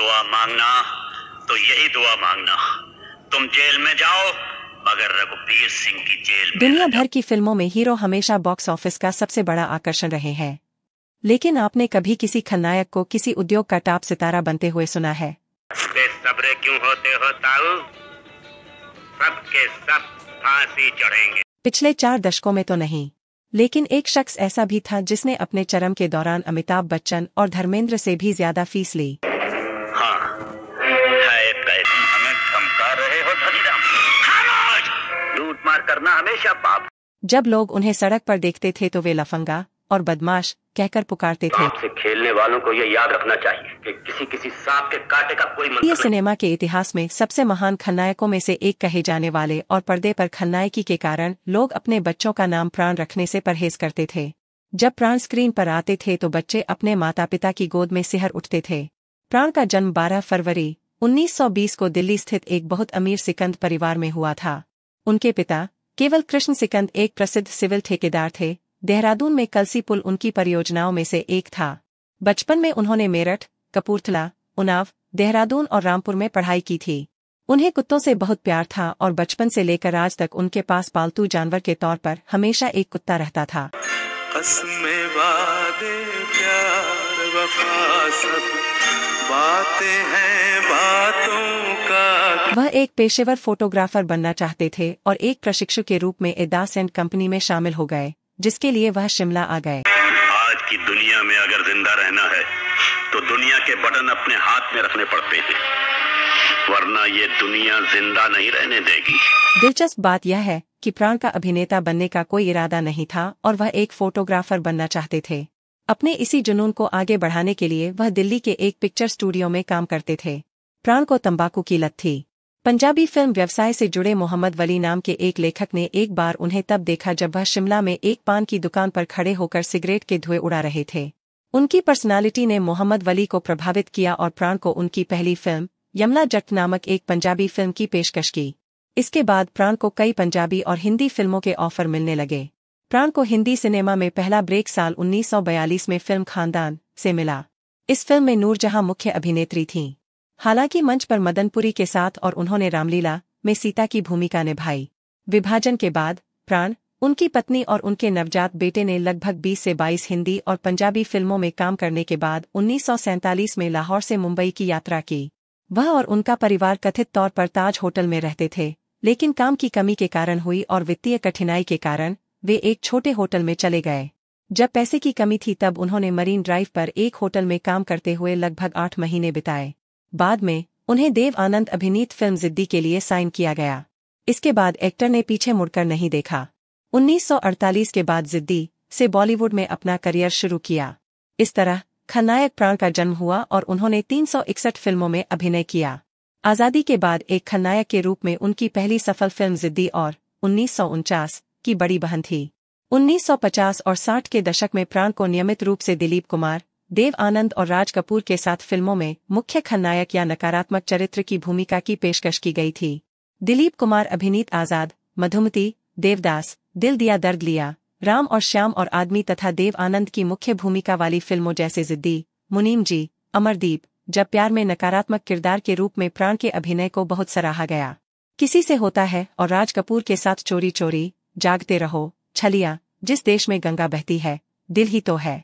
दुआ मांगना तो यही दुआ मांगना, तुम जेल में जाओ मगर रघुवीर सिंह की जेल में। दुनिया भर की फिल्मों में हीरो हमेशा बॉक्स ऑफिस का सबसे बड़ा आकर्षण रहे हैं, लेकिन आपने कभी किसी खलनायक को किसी उद्योग का टॉप सितारा बनते हुए सुना है? बेसब्रे क्यों होते हो ताऊ, सबके सब फांसी चढ़ेंगे। पिछले 4 दशकों में तो नहीं, लेकिन एक शख्स ऐसा भी था जिसने अपने चरम के दौरान अमिताभ बच्चन और धर्मेंद्र से भी ज्यादा फीस ली। हाँ, है कैदी, हमें धमका रहे हो धनीराम? खामोश! लूट मार करना हमेशा पाप। जब लोग उन्हें सड़क पर देखते थे तो वे लफंगा और बदमाश कहकर पुकारते थे। आपसे खेलने वालों को ये याद रखना चाहिए कि किसी सांप के कांटे का कोई मतलब ये सिनेमा के इतिहास में सबसे महान खलनायकों में से एक कहे जाने वाले और पर्दे पर खलनायकी के कारण लोग अपने बच्चों का नाम प्राण रखने से परहेज करते थे। जब प्राण स्क्रीन पर आते थे तो बच्चे अपने माता पिता की गोद में सिहर उठते थे। प्राण का जन्म 12 फरवरी 1920 को दिल्ली स्थित एक बहुत अमीर सिकंद परिवार में हुआ था। उनके पिता केवल कृष्ण सिकंद एक प्रसिद्ध सिविल ठेकेदार थे। देहरादून में कलसी पुल उनकी परियोजनाओं में से एक था। बचपन में उन्होंने मेरठ, कपूरथला, उन्नाव, देहरादून और रामपुर में पढ़ाई की थी। उन्हें कुत्तों से बहुत प्यार था और बचपन से लेकर आज तक उनके पास पालतू जानवर के तौर पर हमेशा एक कुत्ता रहता था। कसमें वादे प्यार वफा सब बातें हैं बातों का। वह एक पेशेवर फोटोग्राफर बनना चाहते थे और एक प्रशिक्षु के रूप में एदास एंड कंपनी में शामिल हो गए, जिसके लिए वह शिमला आ गए। आज की दुनिया में अगर जिंदा रहना है तो दुनिया के बटन अपने हाथ में रखने पड़ते हैं, वरना ये दुनिया जिंदा नहीं रहने देगी। दिलचस्प बात यह है कि प्राण का अभिनेता बनने का कोई इरादा नहीं था और वह एक फोटोग्राफर बनना चाहते थे। अपने इसी जुनून को आगे बढ़ाने के लिए वह दिल्ली के एक पिक्चर स्टूडियो में काम करते थे। प्राण को तंबाकू की लत थी। पंजाबी फिल्म व्यवसाय से जुड़े मोहम्मद वली नाम के एक लेखक ने एक बार उन्हें तब देखा जब वह शिमला में एक पान की दुकान पर खड़े होकर सिगरेट के धुएं उड़ा रहे थे। उनकी पर्सनालिटी ने मोहम्मद वली को प्रभावित किया और प्राण को उनकी पहली फिल्म यमला जट नामक एक पंजाबी फिल्म की पेशकश की। इसके बाद प्राण को कई पंजाबी और हिंदी फिल्मों के ऑफर मिलने लगे। प्राण को हिंदी सिनेमा में पहला ब्रेक साल 1942 में फिल्म खानदान से मिला। इस फिल्म में नूरजहां मुख्य अभिनेत्री थीं। हालांकि मंच पर मदनपुरी के साथ और उन्होंने रामलीला में सीता की भूमिका निभाई। विभाजन के बाद प्राण, उनकी पत्नी और उनके नवजात बेटे ने लगभग 20 से 22 हिंदी और पंजाबी फिल्मों में काम करने के बाद 1947 में लाहौर से मुंबई की यात्रा की। वह और उनका परिवार कथित तौर पर ताज होटल में रहते थे, लेकिन काम की कमी के कारण हुई और वित्तीय कठिनाई के कारण वे एक छोटे होटल में चले गए। जब पैसे की कमी थी तब उन्होंने मरीन ड्राइव पर एक होटल में काम करते हुए लगभग 8 महीने बिताए। बाद में उन्हें देव आनंद अभिनीत फिल्म जिद्दी के लिए साइन किया गया। इसके बाद एक्टर ने पीछे मुड़कर नहीं देखा। 1948 के बाद जिद्दी से बॉलीवुड में अपना करियर शुरू किया। इस तरह खलनायक प्राण का जन्म हुआ और उन्होंने 361 फिल्मों में अभिनय किया। आज़ादी के बाद एक खलनायक के रूप में उनकी पहली सफल फिल्म जिद्दी और 1949 की बड़ी बहन थी। 1950 और 60 के दशक में प्राण को नियमित रूप से दिलीप कुमार, देव आनंद और राज कपूर के साथ फिल्मों में मुख्य खलनायक या नकारात्मक चरित्र की भूमिका की पेशकश की गई थी। दिलीप कुमार अभिनीत आजाद, मधुमती, देवदास, दिल दिया दर्द लिया, राम और श्याम और आदमी तथा देव आनंद की मुख्य भूमिका वाली फिल्मों जैसे जिद्दी, मुनीम जी, अमरदीप, जब प्यार में नकारात्मक किरदार के रूप में प्राण के अभिनय को बहुत सराहा गया। किसी से होता है और राज कपूर के साथ चोरी चोरी, जागते रहो, छलिया, जिस देश में गंगा बहती है, दिल ही तो है।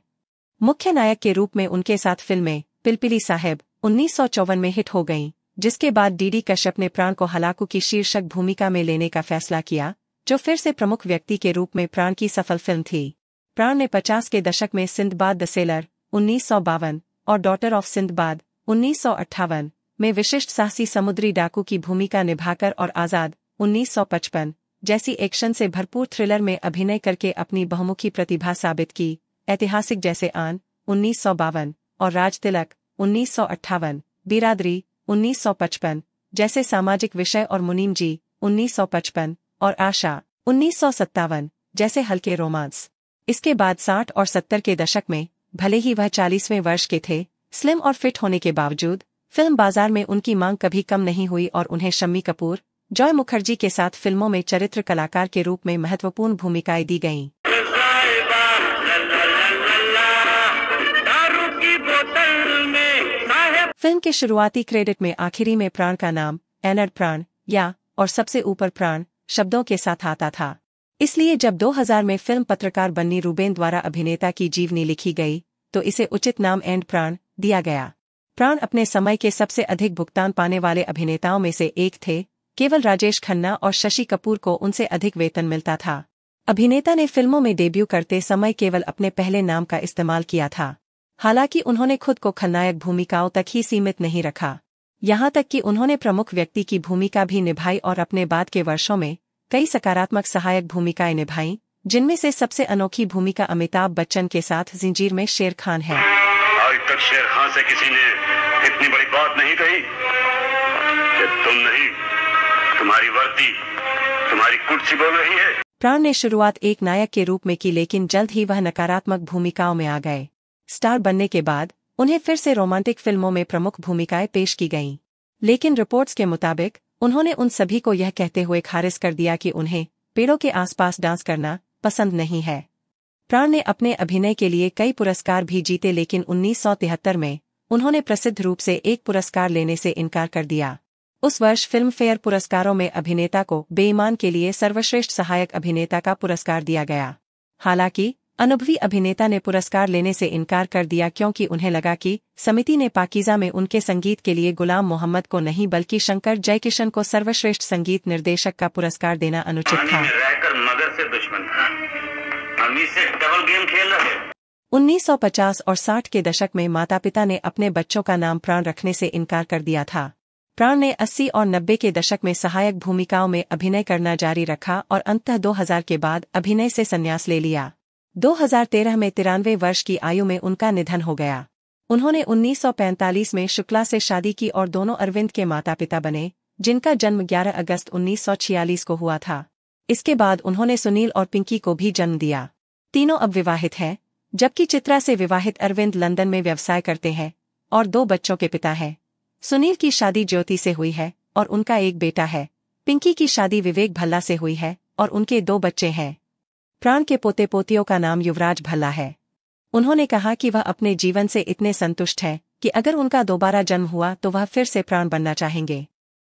मुख्य नायक के रूप में उनके साथ फिल्में पिलपिली साहेब 1954 में हिट हो गईं, जिसके बाद डीडी कश्यप ने प्राण को हलाकू की शीर्षक भूमिका में लेने का फैसला किया, जो फिर से प्रमुख व्यक्ति के रूप में प्राण की सफल फिल्म थी। प्राण ने 50 के दशक में सिंदबाद द सेलर 1952 और डॉटर ऑफ सिंदबाद 1958 में विशिष्ट साहसी समुद्री डाकू की भूमिका निभाकर और आजाद 1955 जैसी एक्शन से भरपूर थ्रिलर में अभिनय करके अपनी बहुमुखी प्रतिभा साबित की। ऐतिहासिक जैसे आन 1952 और राज तिलक 1958, बिरादरी 1955 जैसे सामाजिक विषय और मुनीम जी 1955 और आशा 1957 जैसे हल्के रोमांस। इसके बाद 60 और 70 के दशक में, भले ही वह 40वें वर्ष के थे, स्लिम और फिट होने के बावजूद फिल्म बाजार में उनकी मांग कभी कम नहीं हुई और उन्हें शम्मी कपूर, जॉय मुखर्जी के साथ फिल्मों में चरित्र कलाकार के रूप में महत्वपूर्ण भूमिकाएं दी गईं। फिल्म के शुरुआती क्रेडिट में आखिरी में प्राण का नाम एनर्ड प्राण या और सबसे ऊपर प्राण शब्दों के साथ आता था। इसलिए जब 2000 में फिल्म पत्रकार बन्नी रूबेन द्वारा अभिनेता की जीवनी लिखी गई तो इसे उचित नाम एंड प्राण दिया गया। प्राण अपने समय के सबसे अधिक भुगतान पाने वाले अभिनेताओं में से एक थे। केवल राजेश खन्ना और शशि कपूर को उनसे अधिक वेतन मिलता था। अभिनेता ने फिल्मों में डेब्यू करते समय केवल अपने पहले नाम का इस्तेमाल किया था। हालांकि उन्होंने खुद को खलनायक भूमिकाओं तक ही सीमित नहीं रखा, यहाँ तक कि उन्होंने प्रमुख व्यक्ति की भूमिका भी निभाई और अपने बाद के वर्षों में कई सकारात्मक सहायक भूमिकाएं निभाईं, जिनमें से सबसे अनोखी भूमिका अमिताभ बच्चन के साथ जंजीर में शेर खान है। आज तक शेर खान से किसी ने इतनी बड़ी बात नहीं कही कि तुम नहीं, तुम्हारी वर्दी, तुम्हारी कुर्सी बोल रही है। प्राण ने शुरुआत एक नायक के रूप में की, लेकिन जल्द ही वह नकारात्मक भूमिकाओं में आ गए। स्टार बनने के बाद उन्हें फिर से रोमांटिक फिल्मों में प्रमुख भूमिकाएं पेश की गईं, लेकिन रिपोर्ट्स के मुताबिक उन्होंने उन सभी को यह कहते हुए खारिज कर दिया कि उन्हें पेड़ों के आसपास डांस करना पसंद नहीं है। प्राण ने अपने अभिनय के लिए कई पुरस्कार भी जीते, लेकिन 1973 में उन्होंने प्रसिद्ध रूप से एक पुरस्कार लेने से इनकार कर दिया। उस वर्ष फिल्म फेयर पुरस्कारों में अभिनेता को बेईमान के लिए सर्वश्रेष्ठ सहायक अभिनेता का पुरस्कार दिया गया। हालांकि अनुभवी अभिनेता ने पुरस्कार लेने से इनकार कर दिया क्योंकि उन्हें लगा कि समिति ने पाकीज़ा में उनके संगीत के लिए गुलाम मोहम्मद को नहीं बल्कि शंकर जयकिशन को सर्वश्रेष्ठ संगीत निर्देशक का पुरस्कार देना अनुचित था। मगर से दुश्मन था, हम इससे डबल गेम खेल रहे। 1950 और 60 के दशक में माता पिता ने अपने बच्चों का नाम प्राण रखने से इनकार कर दिया था। प्राण ने 80 और 90 के दशक में सहायक भूमिकाओं में अभिनय करना जारी रखा और अंततः 2000 के बाद अभिनय से संन्यास ले लिया। 2013 में 93 वर्ष की आयु में उनका निधन हो गया। उन्होंने 1945 में शुक्ला से शादी की और दोनों अरविंद के माता पिता बने, जिनका जन्म 11 अगस्त 1946 को हुआ था। इसके बाद उन्होंने सुनील और पिंकी को भी जन्म दिया। तीनों अब विवाहित हैं, जबकि चित्रा से विवाहित अरविंद लंदन में व्यवसाय करते हैं और 2 बच्चों के पिता हैं। सुनील की शादी ज्योति से हुई है और उनका एक बेटा है। पिंकी की शादी विवेक भल्ला से हुई है और उनके 2 बच्चे हैं। प्राण के पोते पोतियों का नाम युवराज भल्ला है। उन्होंने कहा कि वह अपने जीवन से इतने संतुष्ट हैं कि अगर उनका दोबारा जन्म हुआ तो वह फिर से प्राण बनना चाहेंगे।